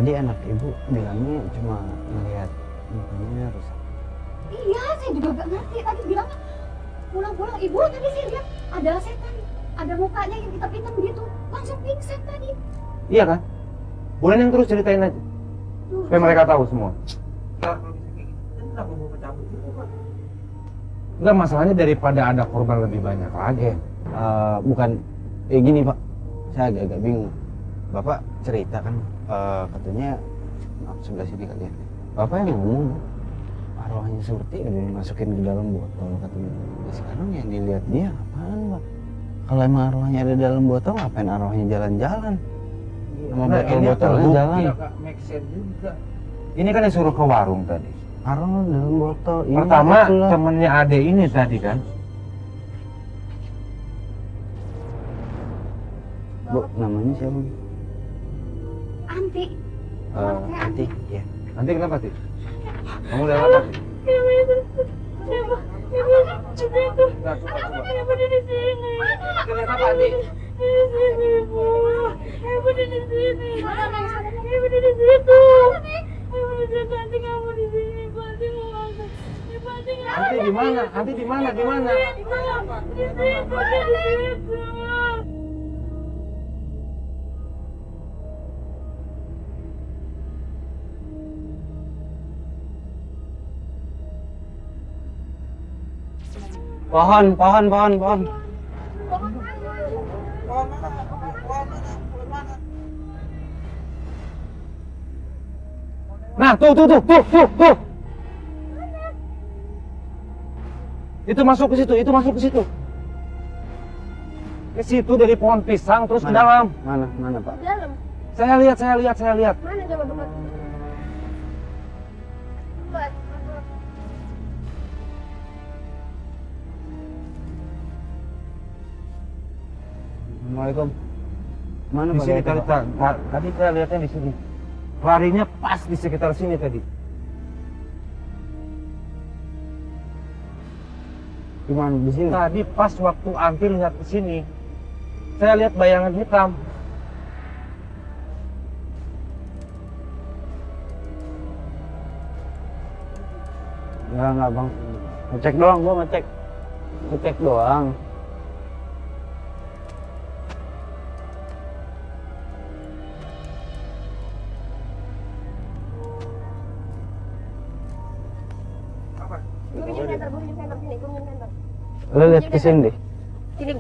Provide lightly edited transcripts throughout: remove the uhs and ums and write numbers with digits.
tadi anak ibu bilangnya cuma ngelihat mukanya rusak. Iya, saya juga gak ngerti. Tadi bilangnya pulang-pulang ibu tadi saya lihat ada setan, ada mukanya yang hitam-hitam gitu, langsung pingsan tadi. Iya kan? Boleh yang terus ceritain aja, supaya mereka tahu semua. Enggak, masalahnya daripada ada korban lebih banyak lagi. Bukan, gini Pak, saya agak-agak bingung. Bapak cerita kan, katanya, maaf sebelah sini kali ya. Bapak yang ngomong, arwahnya seperti udah dimasukin ke dalam botol katanya. Ya, sekarang yang dilihat dia apaan Pak? Kalau emang arwahnya ada dalam botol, ngapain arwahnya jalan-jalan? Sama botol-botolnya jalan. Make sense juga. Ini kan yang suruh ke warung tadi. Arwah dalam botol. Ini Pertama itulah. temennya Ade ini tadi kan. Bu, namanya siapa? Anti. Anti, ya. Nanti kenapa sih? Kamu udah apa sih? Ibu di sini. Kenapa Ade? Ibu di sini. Ibu di situ. Ibu di situ. Nanti kamu di sini. Nanti mau masuk. Nanti di mana? Nanti di mana? Di mana? Di situ. Pohon. Nah, tuh. Itu masuk ke situ. Ke situ dari pohon pisang terus ke dalam. Mana Pak? Dalam. Saya lihat. Mana coba dekat? Assalamualaikum. Mana Di Pak? sini Gatot, tadi, Pak? tadi saya lihatnya di sini. Larinya pas di sekitar sini tadi. Gimana di sini? Tadi pas waktu Anti lihat ke sini, saya lihat bayangan hitam. Enggak Bang. Ngecek doang, gua ngecek. Ngecek doang. Gunjung center sini, gunjung center. Lu lihat ke sini deh. Sini.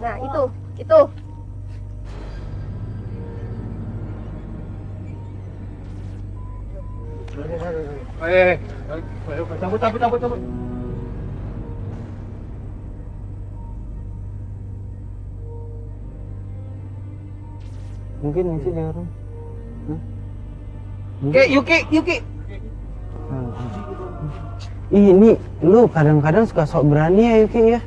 Nah, itu. Cabut. Mungkin sih dia orang. Yuki. Ini lu kadang-kadang suka sok berani ya Yuki ya.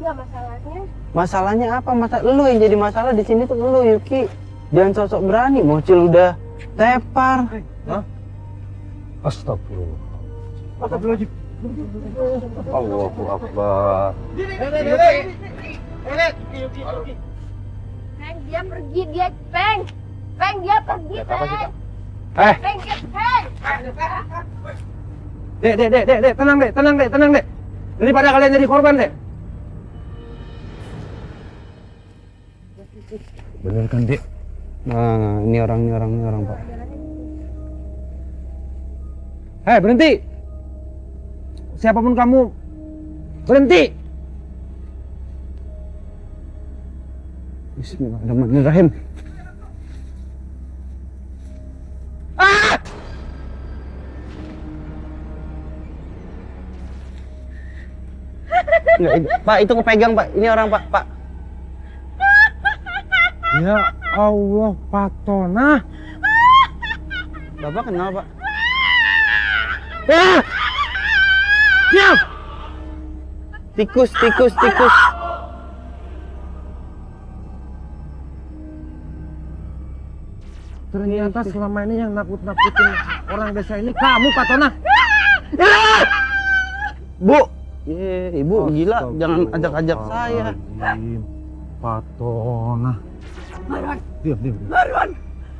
Enggak masalahnya. Masalahnya apa? Lu yang jadi masalah di sini tuh lu Yuki. Jangan sosok berani, bocil udah tepar. Astagfirullah. Allahu Akbar. Peng, dia pergi, Peng, dia pergi, Apa sih, Peng. Kak? Peng, Peng. Dek, tenang, Dek. Daripada kalian jadi korban, Dek. Bener kan, Dek? Nah, ini orang Pak. Hei, berhenti! Siapapun kamu, berhenti! Bismillahirrahmanirrahim. Ah! Pak, itu kepegang Pak. Ini orang Pak. Ya Allah, Patona. Bapak kenal Pak? Ah! Diam! Tikus. Ternyata selama ini yang nakut-nakutin orang desa ini kamu, Patona. Bu, Ibu gila, jangan ajak-ajak saya. Patona. Marwan, Diam. Marwan,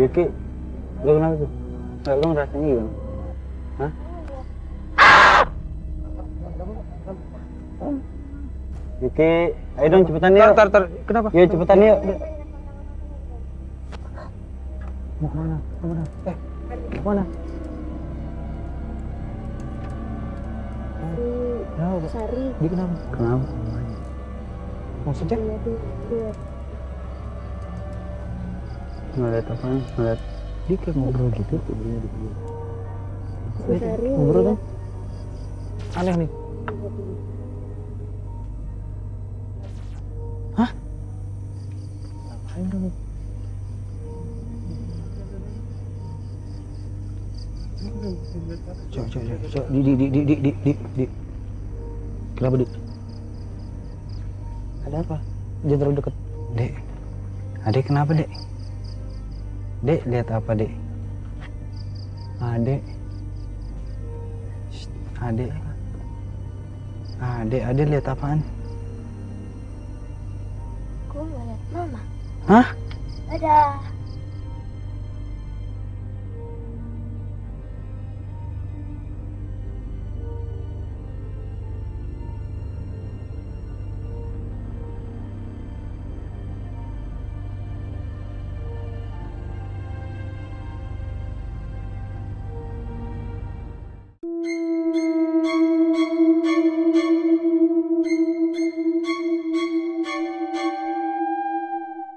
Yuki, lu kenapa tuh? Lu ngerasanya gimana? Hah? Yuki, ayo dong cepetan yuk. Tar, kenapa? Yuk cepetan yuk. Mau kemana? Kemana? Kenapa? Sari. Dia kenapa? Kenapa? Maksudnya? Ngeliat apa? Ngeliat Dia kayak ngobrol gitu. Sari. Ngobrol kan? Aneh nih. Hah? Ngapain kamu? Coba, di. Kenapa, Dik? Ada apa? Jangan terlalu dekat. Dek, adek kenapa dek? Dek, lihat apa dek? Adek, Shh, adek, adek lihat apaan? Aku ngeliat mama. Hah? Dadah.